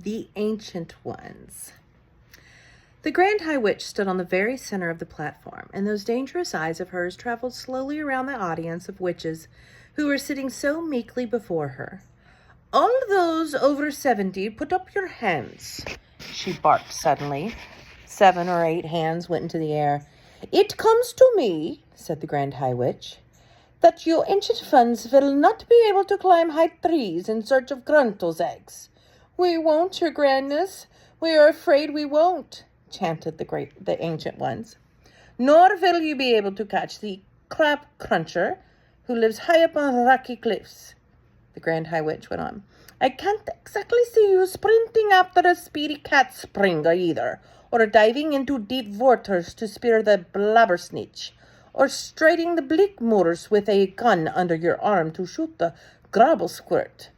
The Ancient Ones. The Grand High Witch stood on the very center of the platform, and those dangerous eyes of hers traveled slowly around the audience of witches who were sitting so meekly before her. "All those over 70, put up your hands," she barked suddenly. 7 or 8 hands went into the air. "It comes to me," said the Grand High Witch, "that you ancient ones will not be able to climb high trees in search of Gruntel's eggs." "We won't, your grandness. We are afraid we won't," chanted the ancient ones. "Nor will you be able to catch the crab cruncher who lives high up on rocky cliffs," the Grand High Witch went on. "I can't exactly see you sprinting after a speedy cat springer either, or diving into deep waters to spear the blabbersnitch, or striding the bleak moors with a gun under your arm to shoot the grabblesquirt.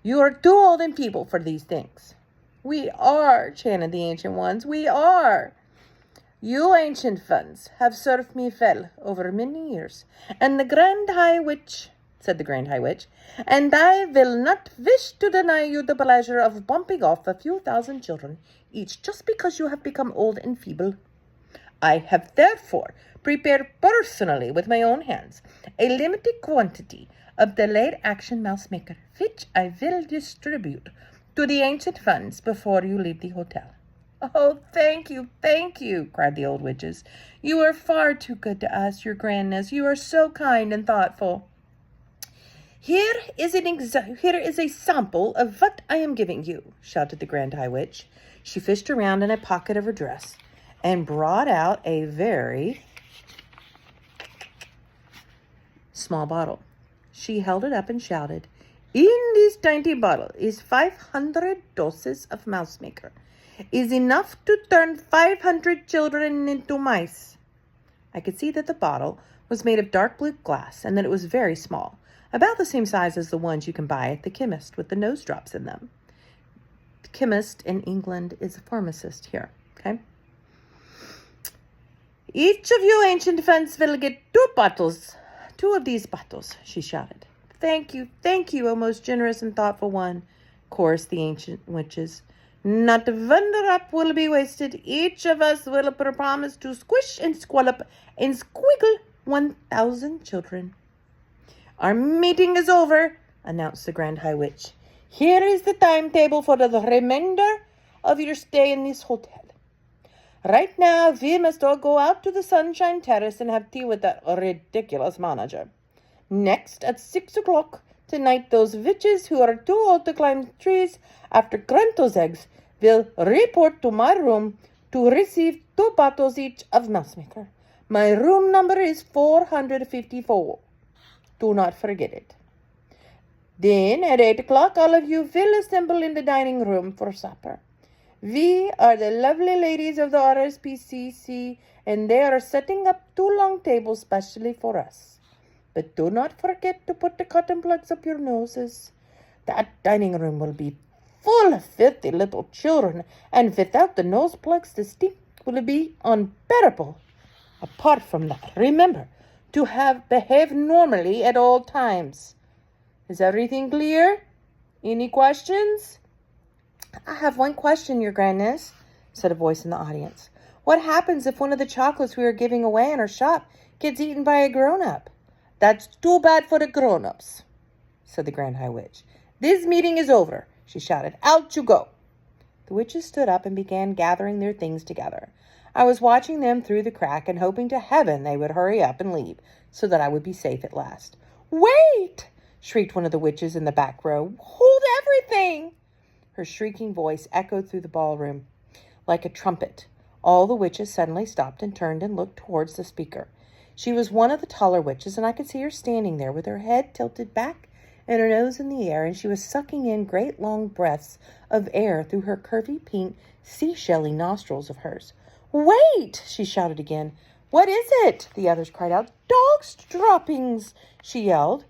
You are too old and feeble for these things." "We are," chanted the ancient ones. "We are." "You ancient ones have served me well over many years, and the Grand High Witch, said the Grand High Witch, "and I will not wish to deny you the pleasure of bumping off a few thousand children each just because you have become old and feeble. I have therefore prepared personally with my own hands a limited quantity of delayed action mouse maker, which I will distribute to the ancient ones before you leave the hotel." "Oh, thank you," cried the old witches. "You are far too good to us, your grandness. You are so kind and thoughtful." Here is a sample of what I am giving you," shouted the Grand High Witch. She fished around in a pocket of her dress and brought out a very small bottle. She held it up and shouted, "In this tiny bottle is 500 doses of mouse maker. Is enough to turn 500 children into mice." I could see that the bottle was made of dark blue glass and that it was very small, about the same size as the ones you can buy at the chemist with the nose drops in them. The chemist in England is a pharmacist here, okay? "Each of you ancient ones will get 2 of these bottles," she shouted. Thank you, O most generous and thoughtful one," chorused the ancient witches. "Not one drop will be wasted. Each of us will promise to squish and squallop and squiggle 1,000 children." "Our meeting is over," announced the Grand High Witch. "Here is the timetable for the remainder of your stay in this hotel. Right now, we must all go out to the Sunshine Terrace and have tea with that ridiculous manager. Next, at 6 o'clock tonight, those witches who are too old to climb trees after Gruntel's eggs will report to my room to receive 2 bottles each of mousemaker. My room number is 454. Do not forget it. Then, at 8 o'clock, all of you will assemble in the dining room for supper. We are the lovely ladies of the RSPCC, and they are setting up 2 long tables specially for us. But do not forget to put the cotton plugs up your noses. That dining room will be full of filthy little children, and without the nose plugs, the stink will be unbearable. Apart from that, remember to behave normally at all times. Is everything clear? Any questions?" "I have one question, your grandness," said a voice in the audience. "What happens if one of the chocolates we are giving away in our shop gets eaten by a grown-up?" "That's too bad for the grown-ups," said the Grand High Witch. "This meeting is over," she shouted. "Out you go." The witches stood up and began gathering their things together. I was watching them through the crack and hoping to heaven they would hurry up and leave so that I would be safe at last. "Wait!" shrieked one of the witches in the back row. "Hold everything!" Her shrieking voice echoed through the ballroom like a trumpet. All the witches suddenly stopped and turned and looked towards the speaker. She was one of the taller witches, and I could see her standing there with her head tilted back and her nose in the air, and she was sucking in great long breaths of air through her curvy pink seashelly nostrils of hers. "Wait!" she shouted again. "What is it?" the others cried out. "Dog's droppings!" she yelled.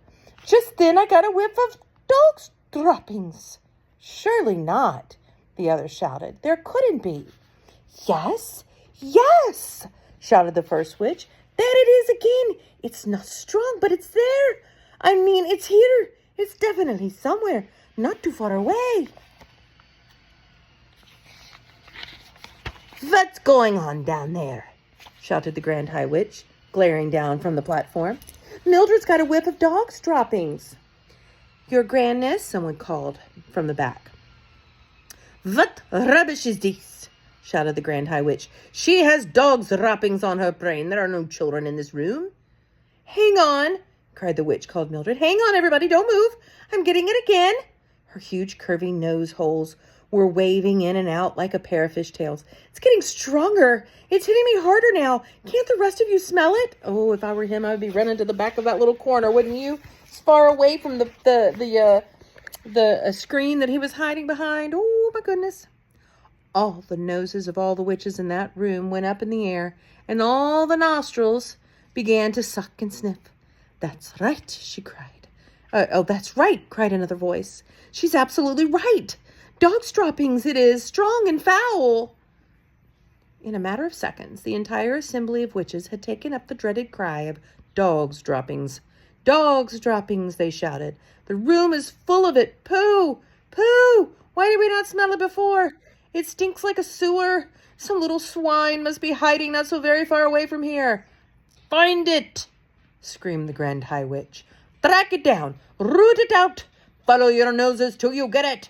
Just then I got a whiff of dog's droppings. "Surely not," the others shouted. "There couldn't be." Yes, shouted the first witch. "There it is again. It's not strong, but it's there. I mean, it's here. It's definitely somewhere, not too far away." What's going on down there? Shouted the Grand High Witch, glaring down from the platform. Mildred's got a whiff of dog's droppings. Your Grandness, someone called from the back. What rubbish is this? Shouted the Grand High Witch. She has dog's droppings on her brain. There are no children in this room. Hang on, cried the witch called Mildred. Hang on, everybody, don't move. I'm getting it again. Her huge curving nose holes were waving in and out like a pair of fishtails. It's getting stronger. It's hitting me harder now. Can't the rest of you smell it? Oh, if I were him, I would be running to the back of that little corner, wouldn't you? As far away from the screen that he was hiding behind. Oh, my goodness. All the noses of all the witches in that room went up in the air, and all the nostrils began to suck and sniff. That's right, she cried. Oh, that's right, cried another voice. She's absolutely right. Dog's droppings it is, strong and foul. In a matter of seconds, the entire assembly of witches had taken up the dreaded cry of dog's droppings. Dog's droppings, they shouted. The room is full of it. Pooh! Pooh! Why did we not smell it before? It stinks like a sewer. Some little swine must be hiding not so very far away from here. Find it! Screamed the Grand High Witch. Track it down. Root it out. Follow your noses till you get it.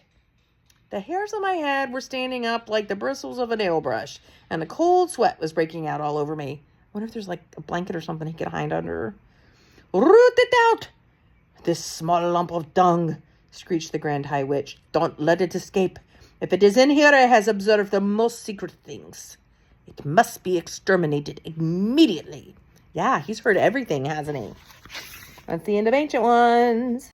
The hairs on my head were standing up like the bristles of a nail brush, and the cold sweat was breaking out all over me. I wonder if there's like a blanket or something he could hide under. Root it out! This small lump of dung, screeched the Grand High Witch. Don't let it escape. If it is in here, it has observed the most secret things. It must be exterminated immediately. Yeah, he's heard everything, hasn't he? That's the end of Ancient Ones.